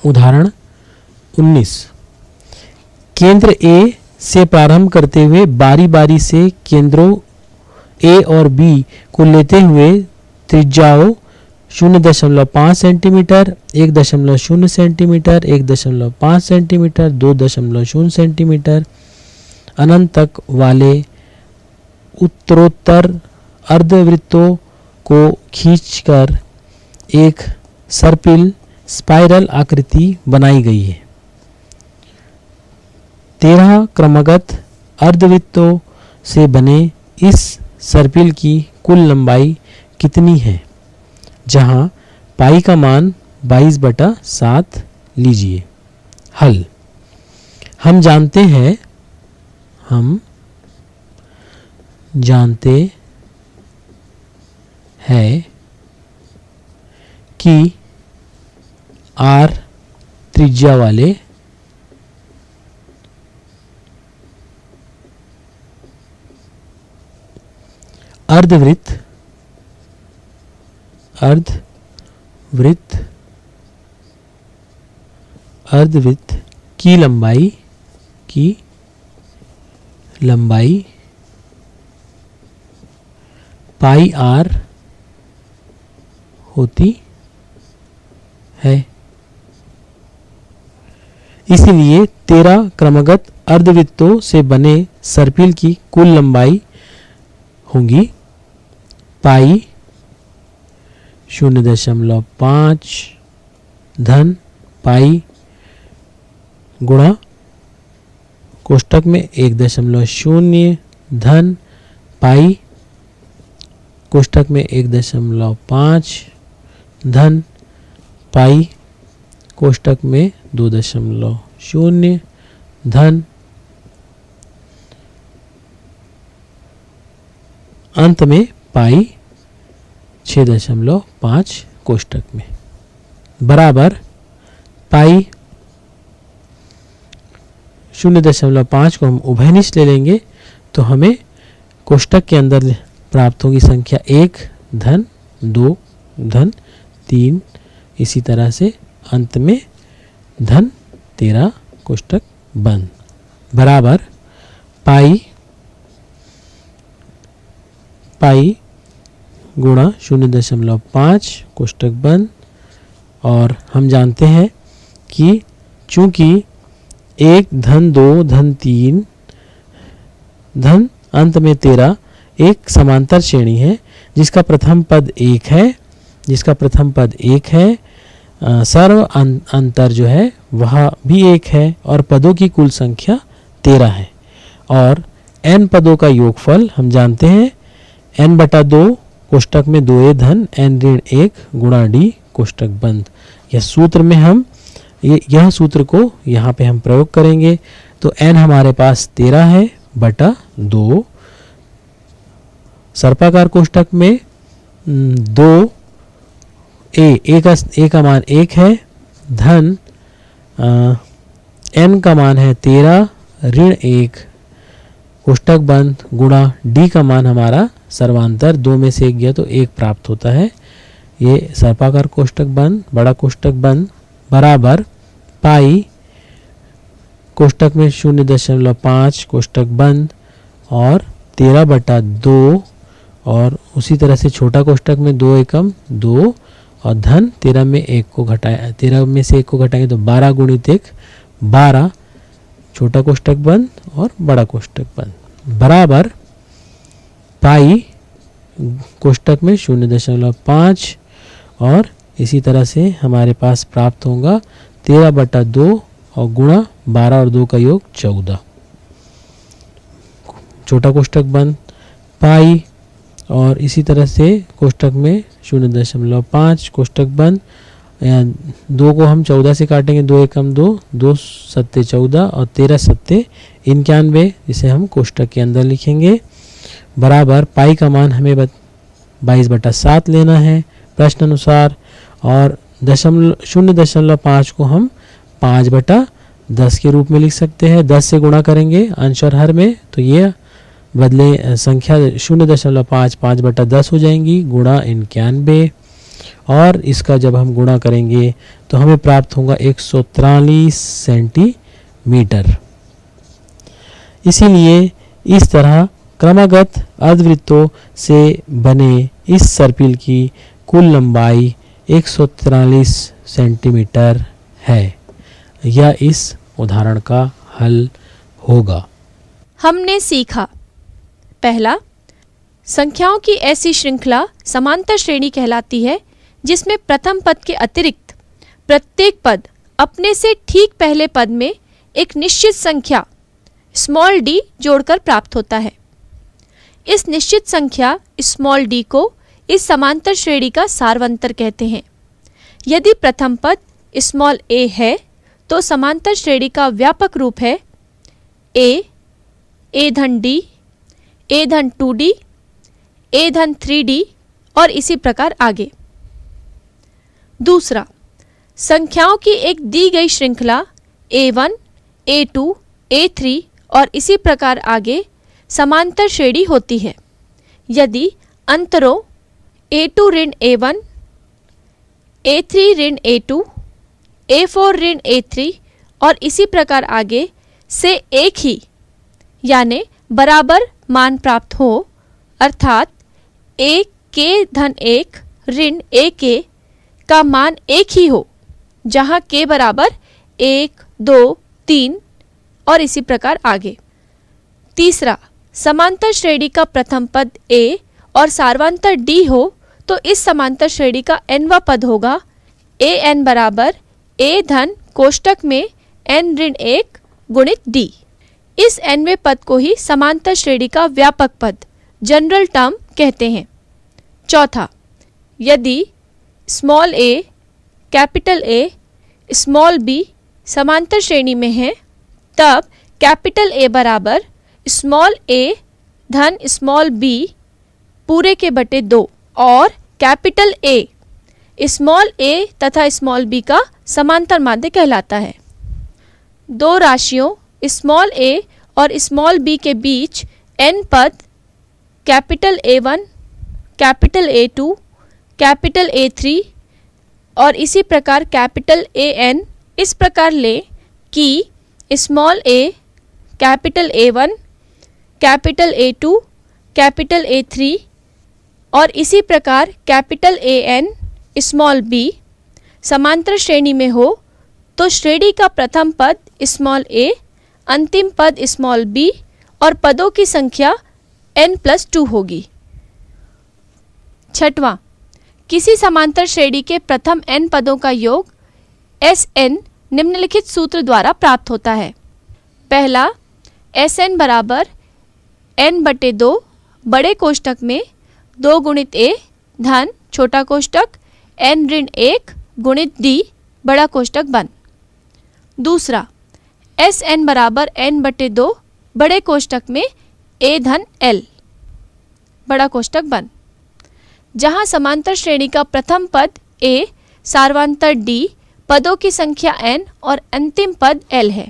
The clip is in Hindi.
उदाहरण 19, केंद्र ए से प्रारंभ करते हुए बारी बारी से केंद्रों ए और बी को लेते हुए त्रिज्याओं 0.5 सेंटीमीटर, 1.0 सेंटीमीटर, 1.5 सेंटीमीटर, 2.0 सेंटीमीटर अनंत तक वाले उत्तरोत्तर अर्धवृत्तों को खींचकर एक सर्पिल स्पाइरल आकृति बनाई गई है। 13 क्रमगत अर्धवृत्तों से बने इस सर्पिल की कुल लंबाई कितनी है, जहां पाई का मान 22/7 लीजिए। हल। हम जानते हैं कि r त्रिज्या वाले अर्धवृत्त की लंबाई पाई r होती है। इसलिए 13 क्रमगत अर्धवृत्तों से बने सर्पिल की कुल लंबाई होगी पाई 0.5 धन पाई गुणा कोष्टक में 1.0 धन पाई कोष्टक में 1.5 धन पाई कोष्टक में 2.0 धन अंत में पाई 6.5 कोष्टक में बराबर पाई 0.5 को हम उभयनिष्ठ ले लेंगे तो हमें कोष्टक के अंदर प्राप्त होगी संख्या 1 धन 2 धन 3 इसी तरह से अंत में धन 13 कोष्टक बंद बराबर पाई गुणा 0.5 कोष्टक बंद। और हम जानते हैं कि चूंकि 1 धन 2 धन 3 धन अंत में 13 एक समांतर श्रेणी है जिसका प्रथम पद 1 है, सर्व अंतर जो है वह भी 1 है और पदों की कुल संख्या 13 है। और n पदों का योगफल हम जानते हैं n/2 कोष्टक में 2a धन n ऋण 1 गुणा d कोष्टक बंद। यह सूत्र में हम यह सूत्र को यहाँ पे हम प्रयोग करेंगे तो n हमारे पास 13 है बटा 2 सर्पाकार कोष्टक में 2 a का मान 1 है धन n का मान है 13 ऋण 1 कोष्टक बंद गुणा d का मान हमारा सर्वांतर 2 में से 1 गया तो 1 प्राप्त होता है। ये सर्पाकार कोष्टक बंद बड़ा कोष्टक बंद बराबर पाई कोष्टक में 0.5 कोष्टक बंद और 13/2 और उसी तरह से छोटा कोष्टक में 2 एकम 2 और धन 13 में 1 को घटाया 13 में से 1 को घटाएंगे तो 12 गुणित 1 12 छोटा कोष्टक बंद और बड़ा कोष्टक बंद बराबर पाई कोष्टक में 0.5 और इसी तरह से हमारे पास प्राप्त होगा 13/2 और गुणा 12 और 2 का योग 14 छोटा कोष्टक बंद पाई और इसी तरह से कोष्टक में 0.5 कोष्टक बंद 2 को हम 14 से काटेंगे 2 एकम 2 2 सत्ते 14 और 13 सत्ते 91 जिसे हम कोष्टक के अंदर लिखेंगे बराबर पाई का मान हमें 22/7 लेना है प्रश्न अनुसार और 0.5 को हम 5/10 के रूप में लिख सकते हैं। 10 से गुणा करेंगे अंश और हर में तो ये बदले संख्या 0.5 5/10 हो जाएंगी गुणा 91 और इसका जब हम गुणा करेंगे तो हमें प्राप्त होगा 143 सेंटीमीटर। इसीलिए इस तरह क्रमागत अर्धवृत्तों से बने इस सर्पिल की कुल लंबाई 143 सेंटीमीटर है। यह इस उदाहरण का हल होगा। हमने सीखा, पहला, संख्याओं की ऐसी श्रृंखला समांतर श्रेणी कहलाती है जिसमें प्रथम पद के अतिरिक्त प्रत्येक पद अपने से ठीक पहले पद में एक निश्चित संख्या स्मॉल d जोड़कर प्राप्त होता है। इस निश्चित संख्या स्मॉल d को इस समांतर श्रेणी का सारवंतर कहते हैं। यदि प्रथम पद स्मॉल a है तो समांतर श्रेणी का व्यापक रूप है a धन d, a धन 2d, a धन 3d और इसी प्रकार आगे। दूसरा, संख्याओं की एक दी गई श्रृंखला a1, a2, a3 और इसी प्रकार आगे समांतर श्रेणी होती है यदि अंतरों a2 ऋण a1, a3 ऋण a2, a4 ऋण a3 और इसी प्रकार आगे से एक ही यानी बराबर मान प्राप्त हो, अर्थात a k धन 1 ऋण a k का मान एक ही हो, जहाँ k बराबर 1, 2, 3 और इसी प्रकार आगे। तीसरा, समांतर श्रेणी का प्रथम पद a और सारवांतर d हो तो इस समांतर श्रेणी का nवां पद होगा an बराबर a धन कोष्टक में n ऋण 1 गुणित d। इस nवें पद को ही समांतर श्रेणी का व्यापक पद जनरल टर्म कहते हैं। चौथा, यदि small a, capital A, small b समांतर श्रेणी में है तब कैपिटल A बराबर स्मॉल a धन स्मॉल b पूरे के बटे 2 और कैपिटल A स्मॉल a तथा स्मॉल b का समांतर माध्य कहलाता है। दो राशियों स्मॉल a और स्मॉल b के बीच n पद capital A1, capital A2, capital A3 और इसी प्रकार कैपिटल AN इस प्रकार ले कि small a, capital A1, capital A2, capital A3 और इसी प्रकार कैपिटल AN स्मॉल b समांतर श्रेणी में हो तो श्रेणी का प्रथम पद स्मॉल a, अंतिम पद स्मॉल b और पदों की संख्या n+2 होगी। छठवां, किसी समांतर श्रेणी के प्रथम n पदों का योग Sn निम्नलिखित सूत्र द्वारा प्राप्त होता है। पहला, Sn बराबर n/2 बड़े कोष्टक में 2 गुणित a धन छोटा कोष्टक n ऋण 1 गुणित d बड़ा कोष्टक बंद। दूसरा, Sn बराबर n/2 बड़े कोष्टक में a धन l बड़ा कोष्टक बंद, जहां समांतर श्रेणी का प्रथम पद a, सारवांतर d, पदों की संख्या n और अंतिम पद l है।